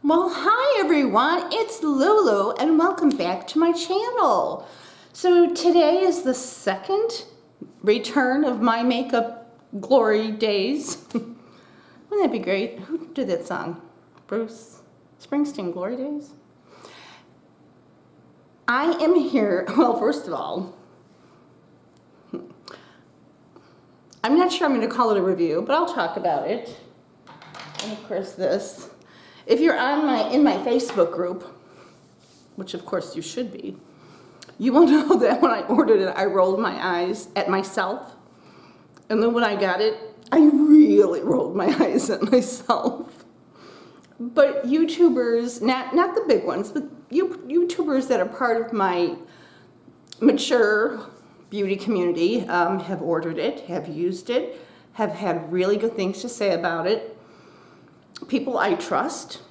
Well, hi everyone, it's Lulu and welcome back to my channel. So today is the second return of my makeup glory days. Wouldn't that be great? Who did that song? Bruce Springsteen, Glory Days? I am here, well, first of all, I'm not sure I'm going to call it a review, but I'll talk about it. And of course this. If you're in my Facebook group, which of course you should be, you will know that when I ordered it, I rolled my eyes at myself. And then when I got it, I really rolled my eyes at myself. But YouTubers, not the big ones, but YouTubers that are part of my mature beauty community have ordered it, have used it, have had really good things to say about it. People I trust,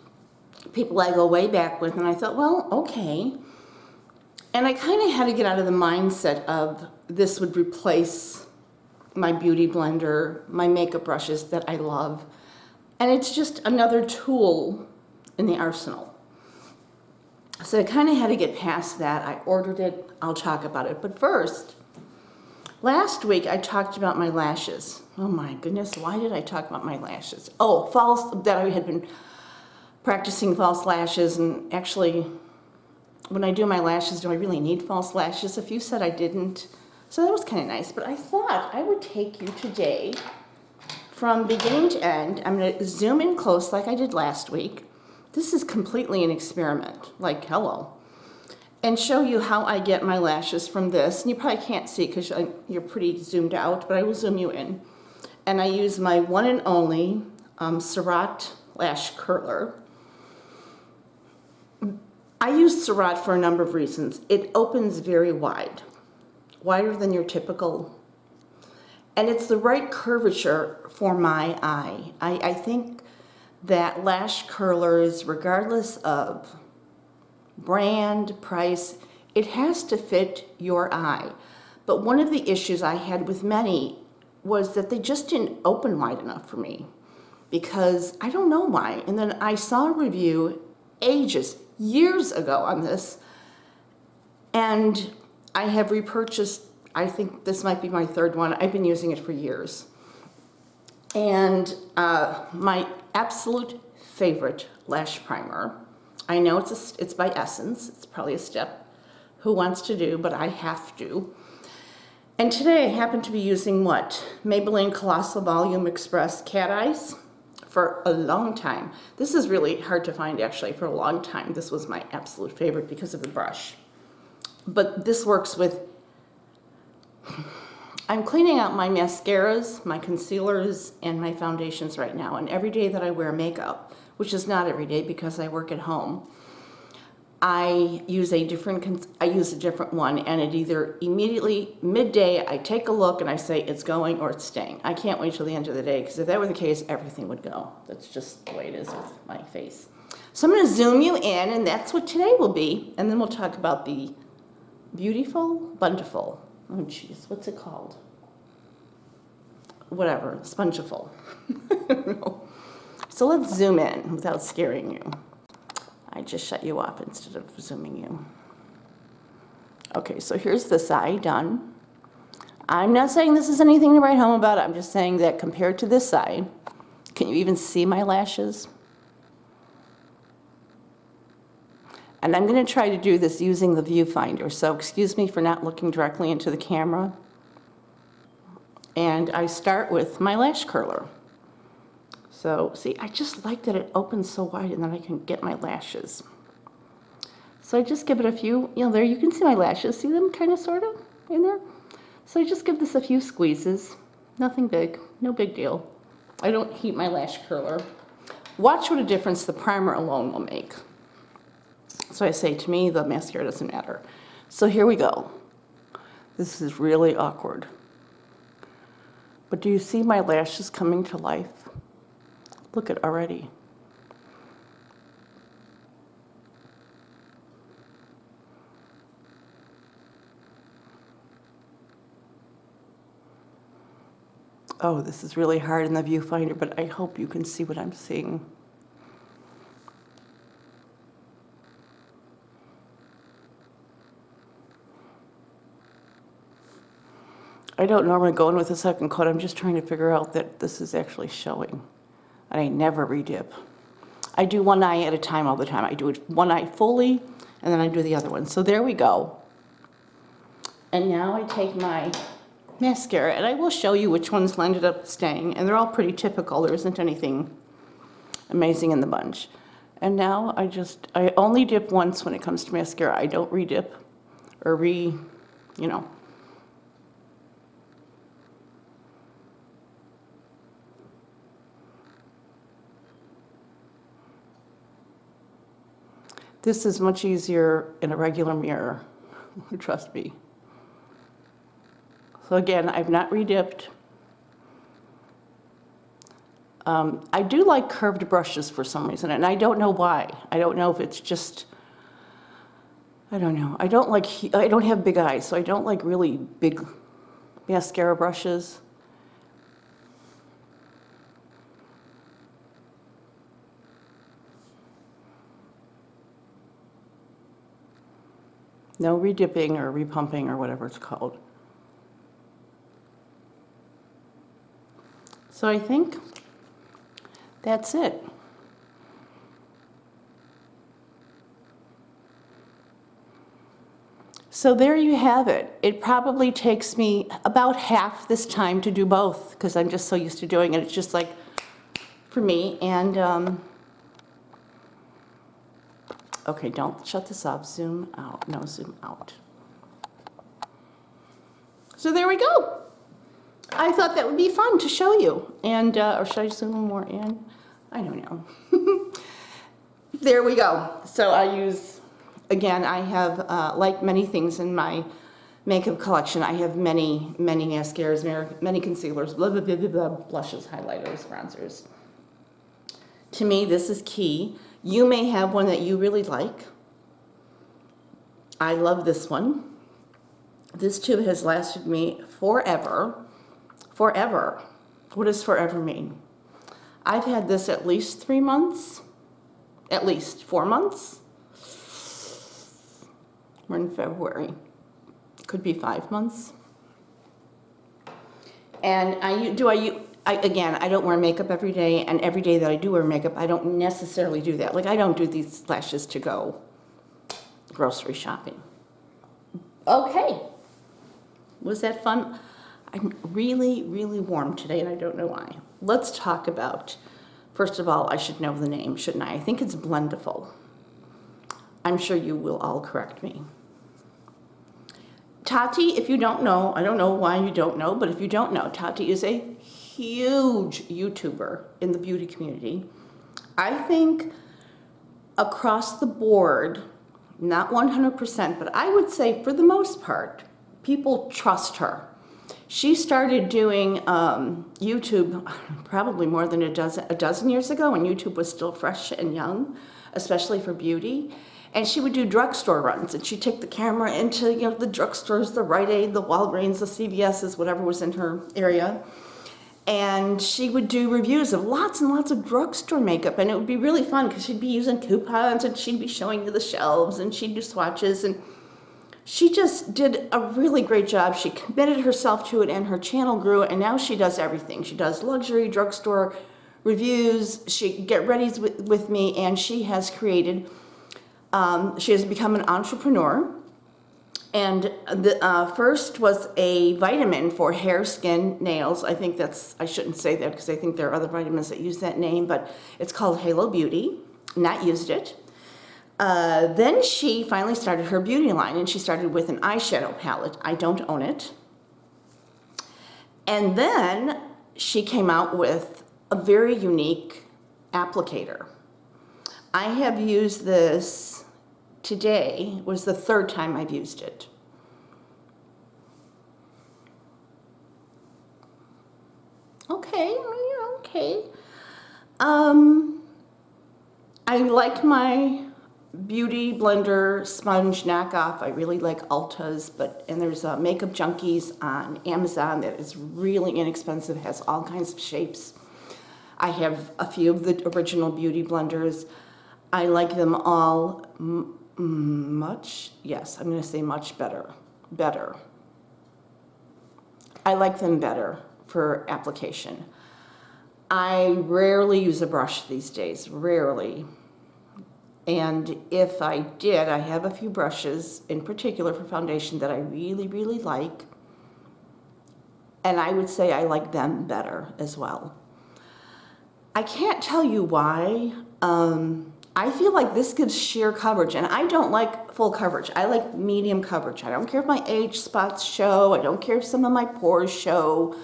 people I go way back with, and I thought, well, okay. And I kind of had to get out of the mindset of this would replace my beauty blender, my makeup brushes that I love. And it's just another tool in the arsenal. So I kind of had to get past that. I ordered it, I'll talk about it. But first, last week I talked about my lashes. Oh my goodness, why did I talk about my lashes? Oh, that I had been practicing false lashes, and actually, when I do my lashes, do I really need false lashes? A few said I didn't, so that was kind of nice. But I thought I would take you today from beginning to end. I'm going to zoom in close like I did last week. This is completely an experiment, like hello. And show you how I get my lashes from this. And you probably can't see because you're pretty zoomed out, but I will zoom you in. And I use my one and only Surratt lash curler. I use Surratt for a number of reasons. It opens very wide, wider than your typical. And it's the right curvature for my eye. I think that lash curlers, regardless of brand, price, it has to fit your eye. But one of the issues I had with many was that they just didn't open wide enough for me, because I don't know why. And then I saw a review years ago on this, and I have repurchased, I think this might be my third one. I've been using it for years. And my absolute favorite lash primer, I know it's by Essence. It's probably a step who wants to do, but I have to. And today I happen to be using what? Maybelline Colossal Volume Express Cat Eyes for a long time. This is really hard to find actually for a long time. This was my absolute favorite because of the brush. But this works with, I'm cleaning out my mascaras, my concealers, and my foundations right now. And every day that I wear makeup, which is not every day because I work at home, I use a different one, and it either immediately, midday, I take a look and I say it's going or it's staying. I can't wait till the end of the day, because if that were the case, everything would go. That's just the way it is with my face. So I'm going to zoom you in, and that's what today will be. And then we'll talk about the Blendiful. Oh geez, what's it called? Whatever, Spongeful. I don't know. So let's zoom in without scaring you. I just shut you off instead of zooming you. Okay, so here's this side done. I'm not saying this is anything to write home about. I'm just saying that compared to this side, can you even see my lashes? And I'm going to try to do this using the viewfinder, so excuse me for not looking directly into the camera. And I start with my lash curler. So, see, I just like that it opens so wide and then I can get my lashes. So I just give it a few, there you can see my lashes. See them kind of, sort of, in there? So I just give this a few squeezes. Nothing big, no big deal. I don't heat my lash curler. Watch what a difference the primer alone will make. So I say, to me, the mascara doesn't matter. So here we go. This is really awkward. But do you see my lashes coming to life? Look at already. Oh, this is really hard in the viewfinder, but I hope you can see what I'm seeing. I don't normally go in with a second coat. I'm just trying to figure out that this is actually showing. I never re-dip. I do one eye at a time all the time. I do it one eye fully, and then I do the other one. So there we go. And now I take my mascara, and I will show you which ones ended up staying, and they're all pretty typical. There isn't anything amazing in the bunch. And now I only dip once when it comes to mascara. I don't re-dip or you know. This is much easier in a regular mirror, trust me. So again, I've not re-dipped. I do like curved brushes for some reason, and I don't know why. I don't know if it's just, I don't know. I don't have big eyes, so I don't like really big mascara brushes. No re-dipping or repumping or whatever it's called. So I think that's it. So there you have it. It probably takes me about half this time to do both because I'm just so used to doing it. It's just like for me. And okay, don't shut this off. Zoom out. No, zoom out. So there we go. I thought that would be fun to show you. And, or should I zoom more in? I don't know. There we go. So I use, again, I have, like many things in my makeup collection, I have many mascaras, many concealers, blah, blah, blah, blah, blah, blushes, highlighters, bronzers. To me, this is key. You may have one that you really like. I love this one. This tube has lasted me forever. Forever. What does forever mean? I've had this at least 3 months, at least 4 months. We're in February. Could be 5 months. And again, I don't wear makeup every day, and every day that I do wear makeup, I don't necessarily do that. Like, I don't do these lashes to go grocery shopping. Okay. Was that fun? I'm really, really warm today, and I don't know why. Let's talk about, first of all, I should know the name, shouldn't I? I think it's Blendiful. I'm sure you will all correct me. Tati, if you don't know, I don't know why you don't know, but if you don't know, Tati is a huge YouTuber in the beauty community. I think across the board, not 100%, but I would say for the most part, people trust her. She started doing YouTube probably more than a dozen years ago when YouTube was still fresh and young, especially for beauty. And she would do drugstore runs, and she'd take the camera into the drugstores, the Rite Aid, the Walgreens, the CVS's, whatever was in her area. And she would do reviews of lots and lots of drugstore makeup, and it would be really fun because she'd be using coupons, and she'd be showing you the shelves, and she'd do swatches, and she just did a really great job. She committed herself to it, and her channel grew, and now she does everything. She does luxury, drugstore reviews, she get readies with me, and she has created, she has become an entrepreneur. And the first was a vitamin for hair, skin, nails. I think I shouldn't say that because I think there are other vitamins that use that name, but it's called Halo Beauty. Not used it. Then she finally started her beauty line, and she started with an eyeshadow palette. I don't own it. And then she came out with a very unique applicator. I have used this today, was the 3rd time I've used it. Okay, okay. I like my Beauty Blender sponge knockoff. I really like Ulta's, and there's Makeup Junkies on Amazon that is really inexpensive, has all kinds of shapes. I have a few of the original Beauty Blenders. I like them all much, yes, I'm gonna say much better. I like them better for application. I rarely use a brush these days, rarely. And if I did, I have a few brushes in particular for foundation that I really, really like. And I would say I like them better as well. I can't tell you why. I feel like this gives sheer coverage, and I don't like full coverage. I like medium coverage. I don't care if my age spots show. I don't care if some of my pores show,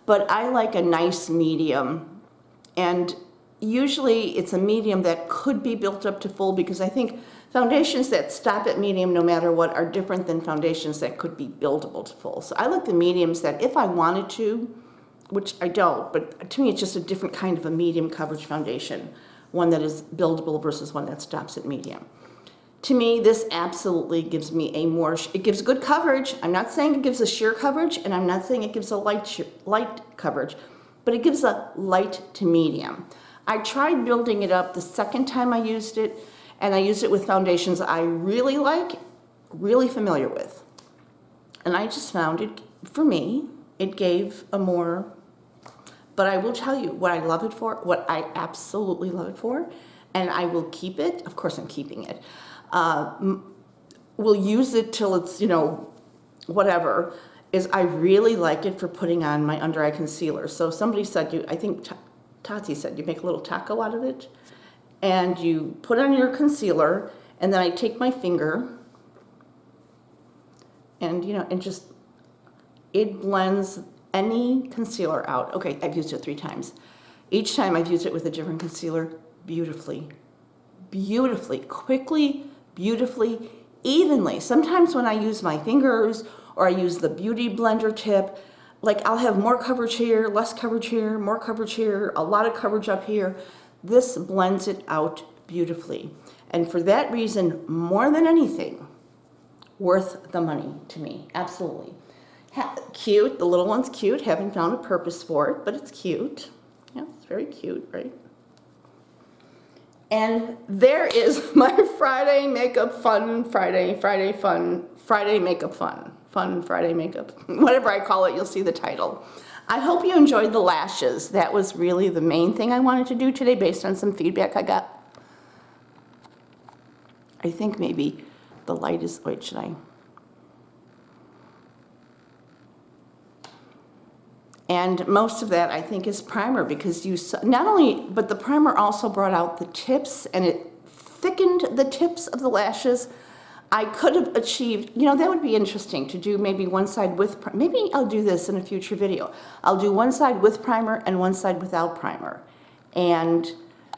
but I like a nice medium. And usually it's a medium that could be built up to full, because I think foundations that stop at medium no matter what are different than foundations that could be buildable to full. So I like the mediums that if I wanted to, which I don't, but to me it's just a different kind of a medium coverage foundation, one that is buildable versus one that stops at medium. To me, this absolutely gives me it gives good coverage. I'm not saying it gives a sheer coverage, and I'm not saying it gives a light coverage, but it gives a light to medium. I tried building it up the second time I used it, and I used it with foundations I really like, really familiar with. And I just found it, for me, it gave a more, but I will tell you what I love it for, what I absolutely love it for, and I will keep it, of course I'm keeping it, we'll use it till it's, you know, whatever, is I really like it for putting on my under eye concealer. So somebody said, I think Tati said, you make a little taco out of it, and you put on your concealer, and then I take my finger, and, you know, and just, it blends any concealer out. Okay, I've used it 3 times. Each time I've used it with a different concealer, beautifully, beautifully, quickly, beautifully, evenly. Sometimes when I use my fingers or I use the beauty blender tip, like I'll have more coverage here, less coverage here, more coverage here, a lot of coverage up here. This blends it out beautifully. And for that reason, more than anything, worth the money to me, absolutely. Cute, the little one's cute, haven't found a purpose for it, but it's cute. Yeah, it's very cute, right? And there is my Friday makeup fun, Friday makeup fun, Friday makeup, whatever I call it, you'll see the title. I hope you enjoyed the lashes. That was really the main thing I wanted to do today based on some feedback I got. I think maybe the light is, wait, should I? And most of that, I think, is primer, because you not only, but the primer also brought out the tips, and it thickened the tips of the lashes. I could have achieved, you know, that would be interesting to do maybe one side with, maybe I'll do this in a future video. I'll do one side with primer and one side without primer, and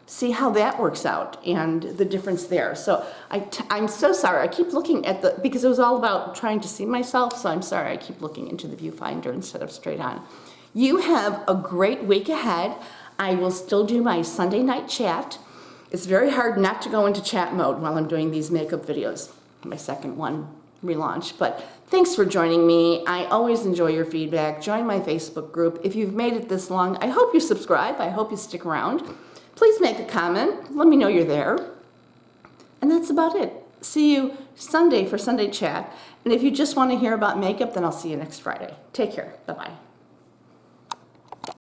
see how that works out and the difference there. So I'm so sorry, I keep looking at the, because it was all about trying to see myself, so I'm sorry I keep looking into the viewfinder instead of straight on. You have a great week ahead. I will still do my Sunday night chat. It's very hard not to go into chat mode while I'm doing these makeup videos. My second one, relaunch. But thanks for joining me. I always enjoy your feedback. Join my Facebook group. If you've made it this long, I hope you subscribe. I hope you stick around. Please make a comment. Let me know you're there. And that's about it. See you Sunday for Sunday chat. And if you just want to hear about makeup, then I'll see you next Friday. Take care. Bye-bye.